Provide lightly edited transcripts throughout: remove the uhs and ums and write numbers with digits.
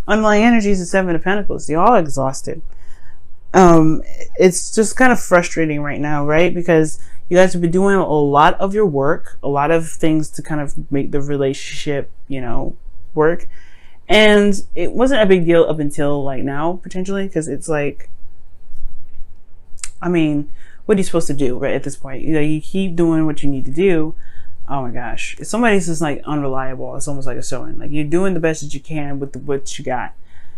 underlying energy is the Seven of Pentacles. You're all exhausted. It's just kind of frustrating right now, right? Because you guys have been doing a lot of your work, a lot of things to kind of make the relationship, you know, work. And it wasn't a big deal up until like now, potentially, because it's like, I mean, what are you supposed to do, right? At this point, you know, you keep doing what you need to do. Oh my gosh, if somebody's just like unreliable, it's almost like a showing. Like you're doing the best that you can with what you got,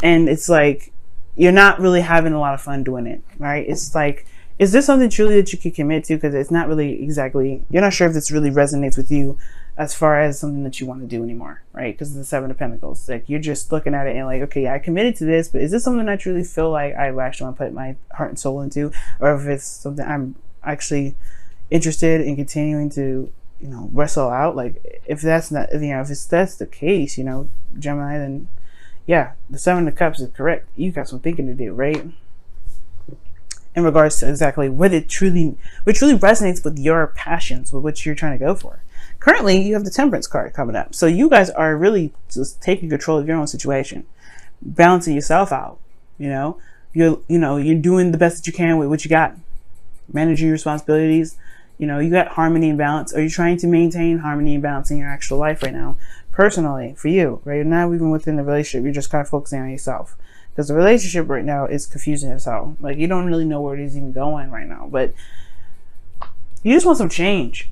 and it's like you're not really having a lot of fun doing it, right? It's like, is this something truly that you can commit to? Because it's not really exactly, you're not sure if this really resonates with you as far as something that you want to do anymore, right? Because of the Seven of Pentacles. Like you're just looking at it and like, okay, I committed to this, but is this something I truly feel like I actually want to put my heart and soul into? Or if it's something I'm actually interested in continuing to, you know, wrestle out? Like if that's not, you know, if that's the case, you know, Gemini, then yeah, the Seven of Cups is correct. You got some thinking to do, right? In regards to exactly what truly resonates with your passions, with what you're trying to go for. Currently, you have the Temperance card coming up. So you guys are really just taking control of your own situation, balancing yourself out. You know, you're doing the best that you can with what you got, managing your responsibilities. You know, you got harmony and balance. Are you trying to maintain harmony and balance in your actual life right now? Personally, for you, right now, even within the relationship, you're just kind of focusing on yourself. Because the relationship right now is confusing as hell. Like, you don't really know where it is even going right now. But you just want some change.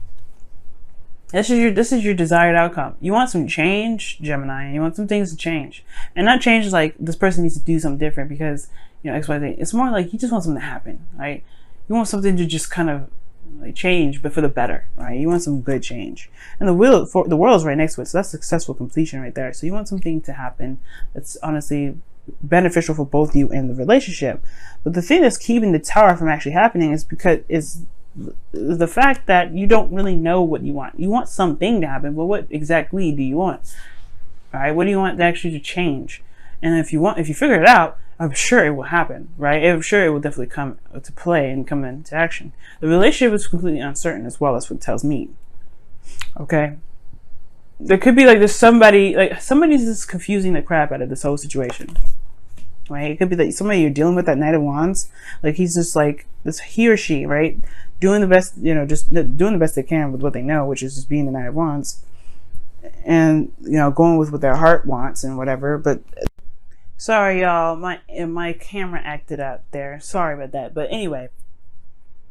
This is your desired outcome. You want some change, Gemini, and you want some things to change. And not change is like, this person needs to do something different because, you know, X, Y, Z. It's more like you just want something to happen, right? You want something to just kind of like change, but for the better, right? You want some good change, and the world's right next to it, so that's successful completion right there. So you want something to happen that's honestly beneficial for both you and the relationship. But the thing that's keeping the Tower from actually happening is the fact that you don't really know what you want. You want something to happen, but what exactly do you want? All right, what do you want actually to change? And if you figure it out, I'm sure it will happen, right? I'm sure it will definitely come to play and come into action. The relationship is completely uncertain as well. That's what it tells me. Okay? There could be like there's somebody's just confusing the crap out of this whole situation. Right? It could be that somebody you're dealing with, that Knight of Wands, like he's just like this, he or she, right? Doing the best, you know, just doing the best they can with what they know, which is just being the Knight of Wands. And, you know, going with what their heart wants and whatever, but sorry, y'all, my camera acted up there. Sorry about that. But anyway,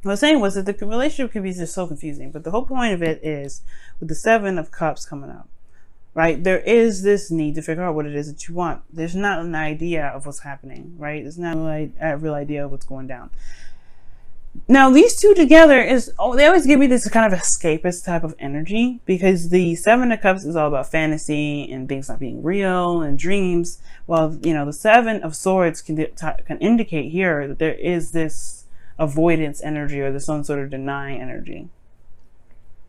what I was saying was that the relationship can be just so confusing. But the whole point of it is, with the Seven of Cups coming up, right? There is this need to figure out what it is that you want. There's not an idea of what's happening, right? There's not a real idea of what's going down. Now, these two together they always give me this kind of escapist type of energy, because the Seven of Cups is all about fantasy and things not being real and dreams. While, you know, the Seven of Swords can indicate here that there is this avoidance energy, or there's some sort of denying energy,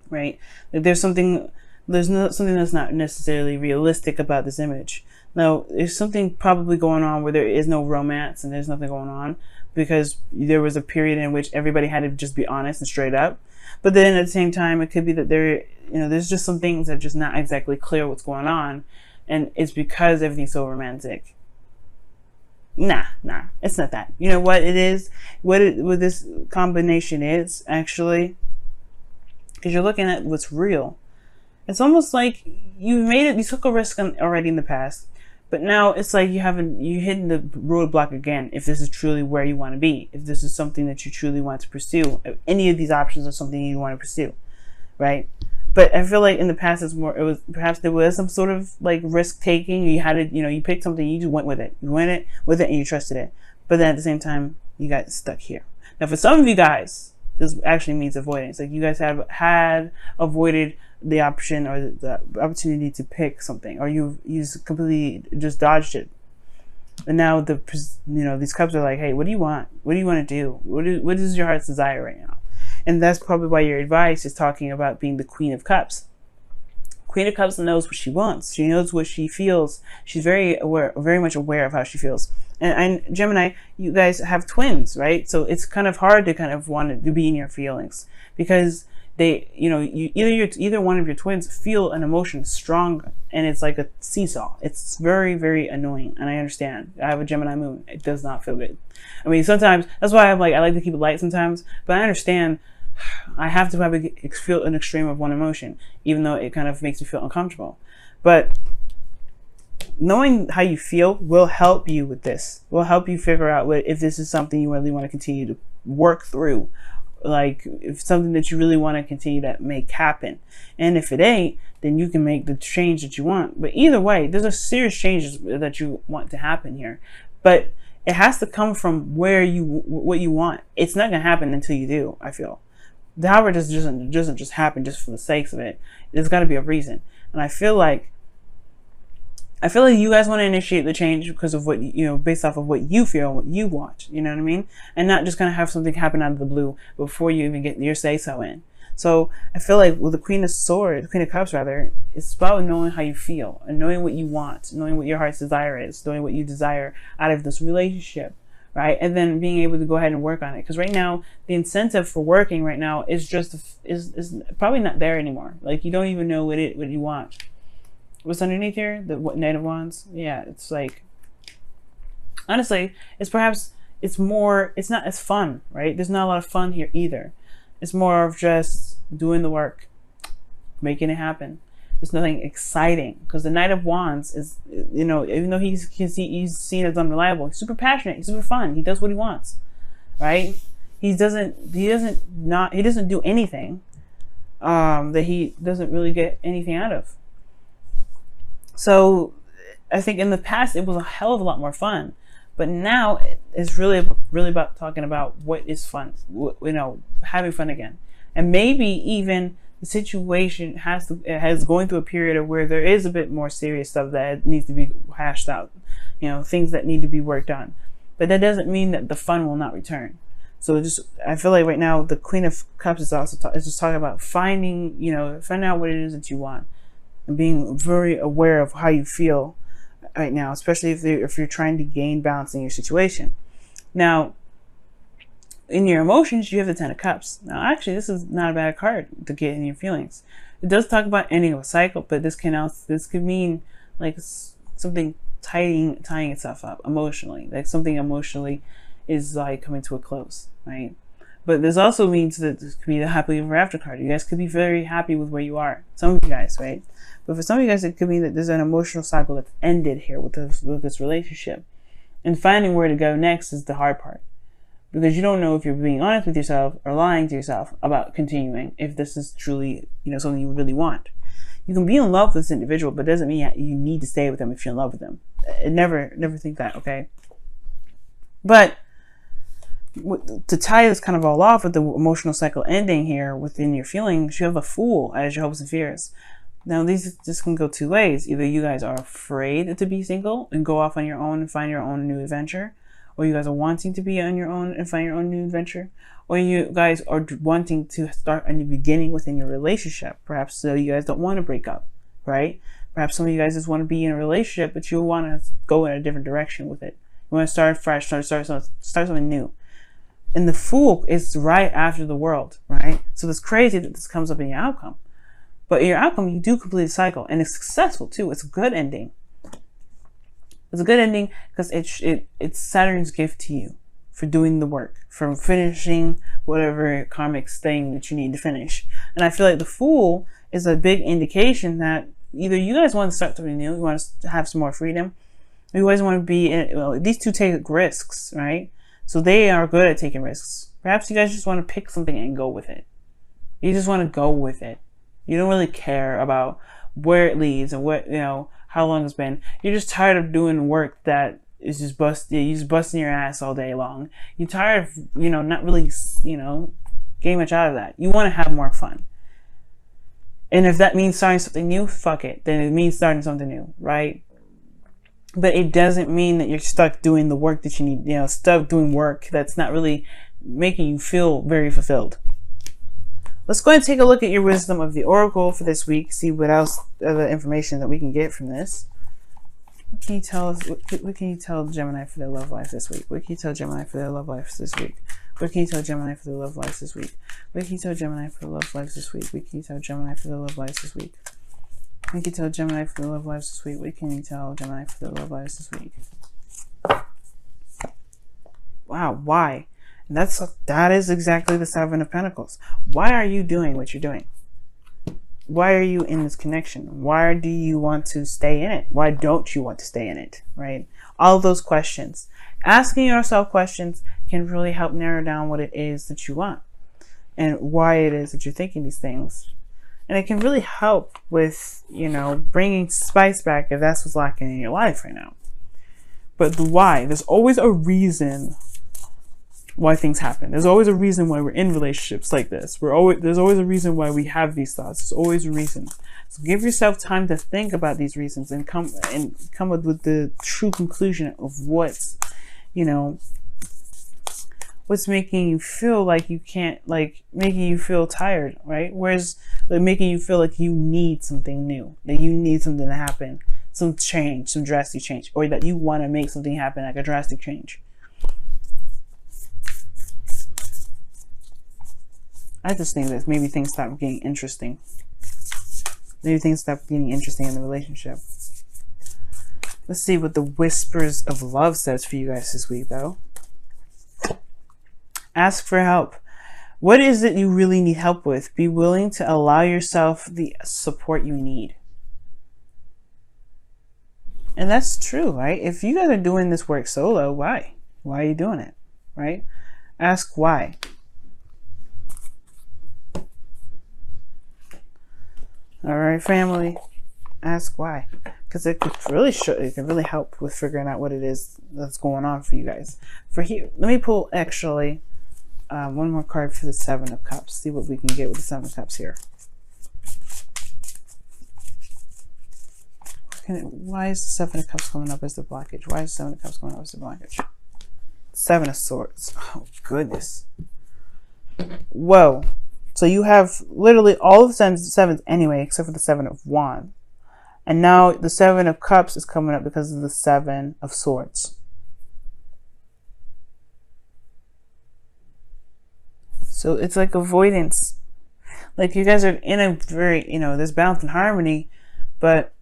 right? That there's something that's not necessarily realistic about this image. Now, there's something probably going on where there is no romance and there's nothing going on, because there was a period in which everybody had to just be honest and straight up. But then at the same time, it could be that there's just some things that are just not exactly clear what's going on, and it's because everything's so romantic. Nah, it's not that. You know what it is? What this combination is, actually, because you're looking at what's real. It's almost like you took a risk already in the past, but now it's like you're hitting the roadblock again. If this is truly where you want to be, if this is something that you truly want to pursue, if any of these options are something you want to pursue, right? But I feel like in the past perhaps there was some sort of like risk taking. You had to, you picked something, you just went with it. You went with it and you trusted it. But then at the same time, you got stuck here. Now, for some of you guys, this actually means avoidance. Like you guys had avoided the option or the opportunity to pick something, or you completely just dodged it. And now these cups are like, hey, what do you want? What do you want to do? What is your heart's desire right now? And that's probably why your advice is talking about being the Queen of Cups. Queen of Cups knows what she wants. She knows what she feels. She's very much aware of how she feels. And Gemini, you guys have twins, right? So it's kind of hard to kind of want to be in your feelings, because either one of your twins feel an emotion strong, and it's like a seesaw. It's very, very annoying, and I understand. I have a Gemini moon. It does not feel good. I mean, sometimes that's why I like to keep it light sometimes, but I understand. I have to feel an extreme of one emotion, even though it kind of makes me feel uncomfortable. But knowing how you feel will help you with this. Will help you figure out if this is something you really want to continue to work through. Like, if something that you really want to continue to make happen. And if it ain't, then you can make the change that you want. But either way, there's a serious changes that you want to happen here. But it has to come from what you want. It's not going to happen until you do, I feel. However, it doesn't just happen just for the sakes of it. There's got to be a reason. And I feel like you guys want to initiate the change because of based off of what you feel, what you want, you know what I mean? And not just kind of have something happen out of the blue before you even get your say-so in. So I feel like with the Queen of Cups rather, it's about knowing how you feel and knowing what you want, knowing what your heart's desire is, knowing what you desire out of this relationship, right? And then being able to go ahead and work on it. Because right now, the incentive for working right now is probably not there anymore. Like, you don't even know what you want. What's underneath here? The Knight of Wands? Yeah, it's like, honestly, it's not as fun, right? There's not a lot of fun here either. It's more of just doing the work, making it happen. There's nothing exciting, because the Knight of Wands is, even though he's seen as unreliable, he's super passionate, he's super fun, he does what he wants, right? He doesn't do anything that he doesn't really get anything out of. So I think in the past it was a hell of a lot more fun, but now it's really about talking about what is fun, having fun again. And maybe even the situation has going through a period of where there is a bit more serious stuff that needs to be hashed out, things that need to be worked on. But that doesn't mean that the fun will not return. So I feel like right now the Queen of Cups is also just talking about finding out what it is that you want. And being very aware of how you feel right now, especially if you're trying to gain balance in your situation. Now, in your emotions, you have the Ten of Cups. Now, actually, this is not a bad card to get in your feelings. It does talk about ending of a cycle, but this could mean like something tying itself up emotionally, like something emotionally is like coming to a close, right? But this also means that this could be the happily ever after card. You guys could be very happy with where you are. Some of you guys, right? But for some of you guys, it could mean that there's an emotional cycle that's ended here with this relationship. And finding where to go next is the hard part. Because you don't know if you're being honest with yourself or lying to yourself about continuing, if this is truly, something you really want. You can be in love with this individual, but it doesn't mean you need to stay with them if you're in love with them. Never think that, okay? But to tie this kind of all off with the emotional cycle ending here within your feelings, you have a Fool as your hopes and fears. Now, this can go two ways. Either you guys are afraid to be single and go off on your own and find your own new adventure, or you guys are wanting to be on your own and find your own new adventure, or you guys are wanting to start a new beginning within your relationship. Perhaps so you guys don't want to break up, right? Perhaps some of you guys just want to be in a relationship, but you want to go in a different direction with it. You want to start fresh, start something new. And the Fool is right after the World, right? So it's crazy that this comes up in your outcome. But in your outcome, you do complete the cycle, and it's successful too. It's a good ending. It's a good ending because it's Saturn's gift to you for doing the work, for finishing whatever karmic thing that you need to finish. And I feel like the Fool is a big indication that either you guys want to start something new, you want to have some more freedom, or you guys want to be these two take risks, right? So they are good at taking risks. Perhaps you guys just want to pick something and go with it. You just want to go with it. You don't really care about where it leads and what, how long it's been. You're just tired of doing work that is just busting your ass all day long. You're tired of, not really, getting much out of that. You want to have more fun. And if that means starting something new, fuck it. Then it means starting something new, right? But it doesn't mean that you're stuck doing the work that you need, stuck doing work that's not really making you feel very fulfilled. Let's go ahead and take a look at your wisdom of the Oracle for this week. See what else other information that we can get from this. What can you tell us? What can you tell Gemini for their love life this week? What can you tell Gemini for their love life this week? What can you tell Gemini for the love lives this week? What can you tell Gemini for the love lives this week? What can you tell Gemini for the love lives this week? What can you tell Gemini for the love lives this week? What can you tell Gemini for the love lives this week? Wow, why? And that is exactly the Seven of Pentacles. Why are you doing what you're doing? Why are you in this connection? Why do you want to stay in it? Why don't you want to stay in it, right? All of those questions. Asking yourself questions can really help narrow down what it is that you want and why it is that you're thinking these things. And it can really help with, you know, bringing spice back if that's what's lacking in your life right now. But the why, there's always a reason why things happen. There's always a reason why we're in relationships like this. There's always a reason why we have these thoughts. There's always a reason. So give yourself time to think about these reasons and come up with the true conclusion of what's, you know, what's making you feel like you can't, like making you feel tired, right? Whereas like making you feel like you need something new, that you need something to happen, some change, some drastic change, or that you want to make something happen, like a drastic change. I just think that maybe things stop getting interesting. Maybe things stop getting interesting in the relationship. Let's see what the Whispers of Love says for you guys this week, though. Ask for help. What is it you really need help with? Be willing to allow yourself the support you need. And that's true, right? If you guys are doing this work solo, why? Why are you doing it, right? Ask why. All right, family, ask why, because it could really help with figuring out what it is that's going on for you guys. For here, let me pull actually one more card for the Seven of Cups. See what we can get with the Seven of Cups here. Why is the Seven of Cups coming up as the blockage? Why is the Seven of Cups coming up as the blockage? Seven of Swords. Oh goodness. Whoa. So you have literally all of the sevens anyway, except for the Seven of Wands. And now the Seven of Cups is coming up because of the Seven of Swords. So it's like avoidance. Like you guys are in a very, you know, there's balance and harmony, but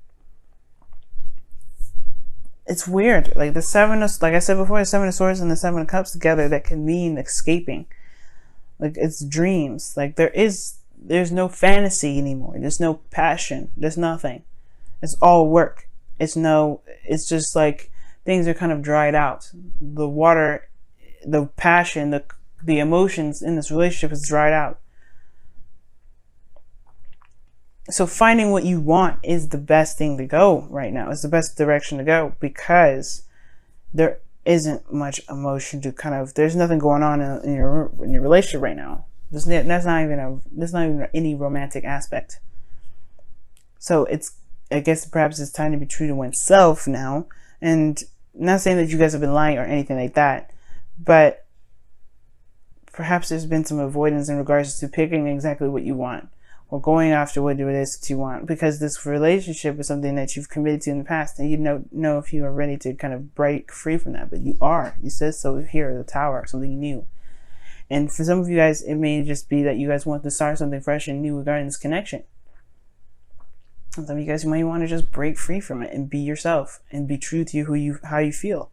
it's weird. Like the Seven of, like I said before, the Seven of Swords and the Seven of Cups together, that can mean escaping. Like it's dreams. Like there's no fantasy anymore. There's no passion. There's nothing. It's all work. It's just like things are kind of dried out. The water, the passion, the emotions in this relationship is dried out. So finding what you want is the best thing to go right now. It's the best direction to go, because there isn't much emotion to kind of, there's nothing going on in your relationship right now. There's not even any romantic aspect. So I guess perhaps it's time to be true to oneself now. And I'm not saying that you guys have been lying or anything like that, but perhaps there's been some avoidance in regards to picking exactly what you want, or going after what it is that you want, because this relationship is something that you've committed to in the past, and you know if you are ready to kind of break free from that. But you are. You said so here, the Tower, something new. And for some of you guys, it may just be that you guys want to start something fresh and new regarding this connection. Some of you guys might want to just break free from it and be yourself and be true to how you feel.